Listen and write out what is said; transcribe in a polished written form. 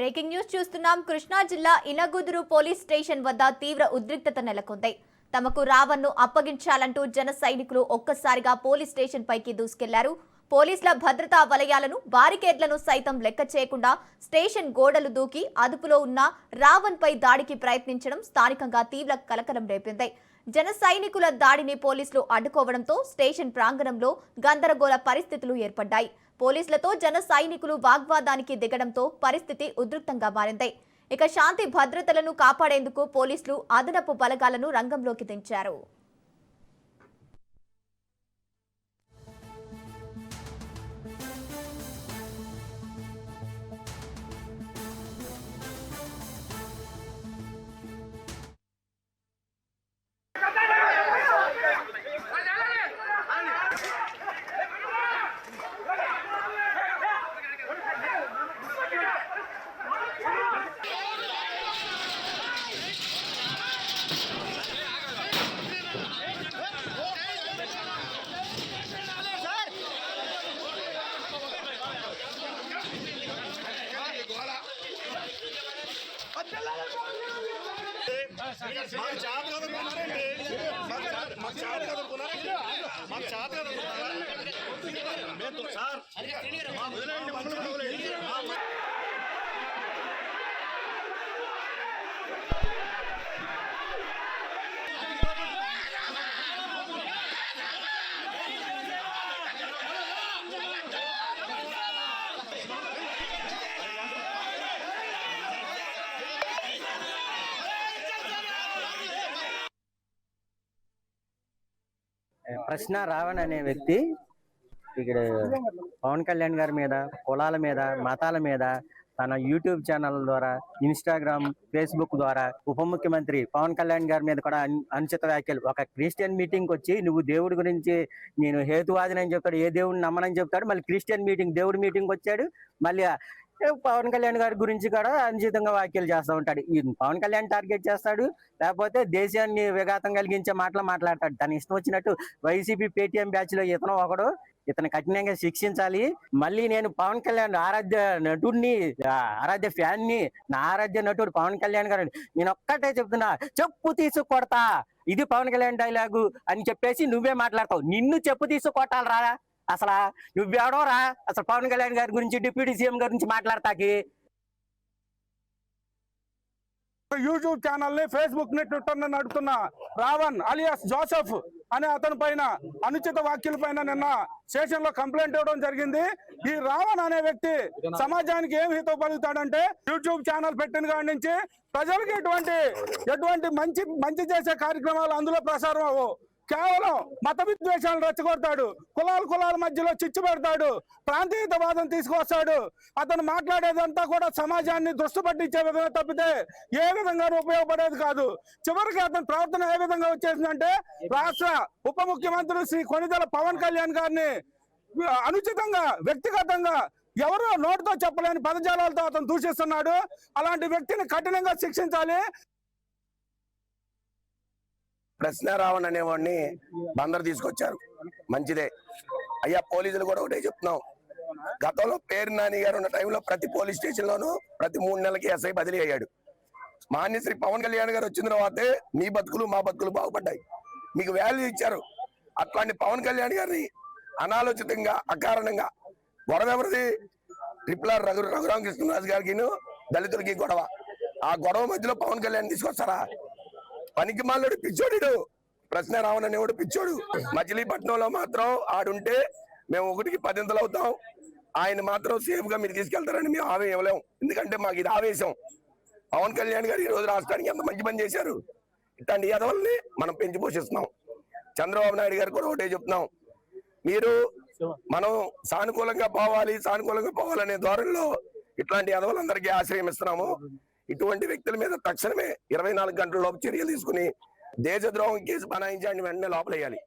Breaking news చూస్తున్నాం. కృష్ణా జిల్లా ఇనగుదురు police station వద్ద తీవ్ర ఉద్రిక్తత నెలకొంది. తమకు రావణ్ను అప్పగించాలంటూ జన సైనికులు ఒక్కసారిగా పోలీస్ స్టేషన్ పైకి దూసుకెళ్లారు. పోలీసుల భద్రతా వలయాలను, బారికేడ్లను సైతం లెక్క చేయకుండా స్టేషన్ గోడలు దూకి అదుపులో ఉన్న రావణ్ పై దాడికి ప్రయత్నించడం స్థానికంగా తీవ్ర కలకలం రేపింది. జన సైనికుల దాడిని పోలీసులు అడ్డుకోవడంతో స్టేషన్ ప్రాంగణంలో గందరగోళ పరిస్థితులు ఏర్పడ్డాయి. పోలీసులతో జన సైనికులు వాగ్వాదానికి దిగడంతో పరిస్థితి ఉద్రిక్తంగా మారింది. ఇక శాంతి భద్రతలను కాపాడేందుకు పోలీసులు అదనపు బలగాలను రంగంలోకి దించారు. ప్రశ్న రావణ్ అనే వ్యక్తి ఇక్కడ పవన్ కళ్యాణ్ గారి మీద, కులాల మీద, మతాల మీద తన యూట్యూబ్ ఛానల్ ద్వారా, ఇన్స్టాగ్రామ్, ఫేస్బుక్ ద్వారా ఉప ముఖ్యమంత్రి పవన్ కళ్యాణ్ గారి మీద కూడా అనుచిత వ్యాఖ్యలు. ఒక క్రిస్టియన్ మీటింగ్ వచ్చి నువ్వు దేవుడి గురించి నేను హేతువాదిని అని చెప్తాడు, ఏ దేవుడిని నమ్మనని చెప్తాడు. మళ్ళీ క్రిస్టియన్ మీటింగ్, దేవుడి మీటింగ్ వచ్చాడు. మళ్ళీ పవన్ కళ్యాణ్ గారి గురించి కూడా అనుచితంగా వ్యాఖ్యలు చేస్తూ ఉంటాడు. ఈ పవన్ కళ్యాణ్ టార్గెట్ చేస్తాడు, లేకపోతే దేశాన్ని విఘాతం కలిగించే మాటలు మాట్లాడతాడు. తన ఇష్టం వచ్చినట్టు వైసీపీ పేటీఎం బ్యాచ్ లో ఇతను ఒకడు, ఇతను కఠినంగా శిక్షించాలి. మళ్ళీ నేను పవన్ కళ్యాణ్ ఆరాధ్య నటుడిని, ఆరాధ్య ఫ్యాన్ ని, నా ఆరాధ్య నటుడు పవన్ కళ్యాణ్ గారు, నేను ఒక్కటే చెప్తున్నా, చెప్పు తీసు కొడతా, ఇది పవన్ కళ్యాణ్ డైలాగు అని చెప్పేసి నువ్వే మాట్లాడతావు. నిన్ను చెప్పు తీసు కొట్టాలరా? అసలు నువ్వెవడోరా అసలు పవన్ కళ్యాణ్ గారి గురించి, డిప్యూటీ సీఎం గురించి మాట్లాడతాకి? యూట్యూబ్ ఛానల్ ని, ఫేస్బుక్ ని, ట్విట్టర్ ని నడుపుతున్న రావణ్ అలియాస్ జోసెఫ్ అనే అతని పైన అనుచిత వ్యాఖ్యల పైన నిన్న స్టేషన్ లో కంప్లైంట్ ఇవ్వడం జరిగింది. ఈ రావణ్ అనే వ్యక్తి సమాజానికి ఏం హితో పలుకుతాడంటే, యూట్యూబ్ ఛానల్ పెట్టిన కాడి నుంచి ప్రజలకు ఎటువంటి మంచి చేసే కార్యక్రమాలు అందులో ప్రసారం అవ్వవు. కేవలం మత విద్వేషాలను రెచ్చగొడతాడు, కులాల మధ్యలో చిచ్చు పెడతాడు, ప్రాంతీయతవాదం తీసుకొస్తాడు. అతను మాట్లాడేదంతా కూడా సమాజాన్ని దృష్టి పట్టించే విధంగా తప్పితే ఏ విధంగా ఉపయోగపడేది కాదు. చివరికి అతని ప్రవర్తన ఏ విధంగా వచ్చేసిందంటే, రాష్ట్ర ఉప ముఖ్యమంత్రి శ్రీ కొణిదెల పవన్ కళ్యాణ్ గారిని అనుచితంగా, వ్యక్తిగతంగా ఎవరో నోటితో చెప్పలేని పదజాలాలతో అతను దూషిస్తున్నాడు. అలాంటి వ్యక్తిని కఠినంగా శిక్షించాలి. ప్రశ్న రావణ్ అనేవాడిని బందరు తీసుకొచ్చారు, మంచిదే అయ్యా. పోలీసులు కూడా ఒకటే చెప్తున్నాం, గతంలో పేరు నాని గారు ఉన్న టైంలో ప్రతి పోలీస్ స్టేషన్ లోనూ ప్రతి 3 నెలలకి ఎస్ఐ బదిలీ అయ్యాడు. మాన్యశ్రీ పవన్ కళ్యాణ్ గారు వచ్చిన తర్వాతే మీ బతుకులు మా బతుకులు బాగుపడ్డాయి, మీకు వాల్యూ ఇచ్చారు. అట్లాంటి పవన్ కళ్యాణ్ గారిని అనాలోచితంగా, అకారణంగా గొడవ ఎవరిది? RRR రఘురామకృష్ణరాజు గారికి దళితులకి గొడవ. ఆ గొడవ మధ్యలో పవన్ కళ్యాణ్ తీసుకొస్తారా? పనికి మాలోడు, పిచ్చోడు. ప్రశ్న రావణ్ అనేవాడు పిచ్చోడు. మచిలీపట్నంలో మాత్రం ఆడుంటే మేము 1కి 10 అవుతాం. ఆయన మాత్రం సేఫ్ గా మీరు తీసుకెళ్తారని మేము హామీ ఇవ్వలేము. ఎందుకంటే మాకు ఇది ఆవేశం. పవన్ కళ్యాణ్ గారు ఈ రోజు రాష్ట్రానికి ఎంత మంచి పని చేశారు. ఇట్లాంటి యాదవుల్ని మనం పెంచి పోషిస్తున్నాం. చంద్రబాబు నాయుడు గారు కూడా ఒకటే చెప్తున్నాం, మనం సానుకూలంగా పోవాలనే ధోరణిలో ఇట్లాంటి యాదవులందరికీ ఆశ్రయం ఇస్తున్నాము. ఇటువంటి వ్యక్తుల మీద తక్షణమే 24 గంటల లోపు చర్యలు తీసుకుని దేశద్రోహం కేసు బనాయించి వెంటనే లోపలేయాలి.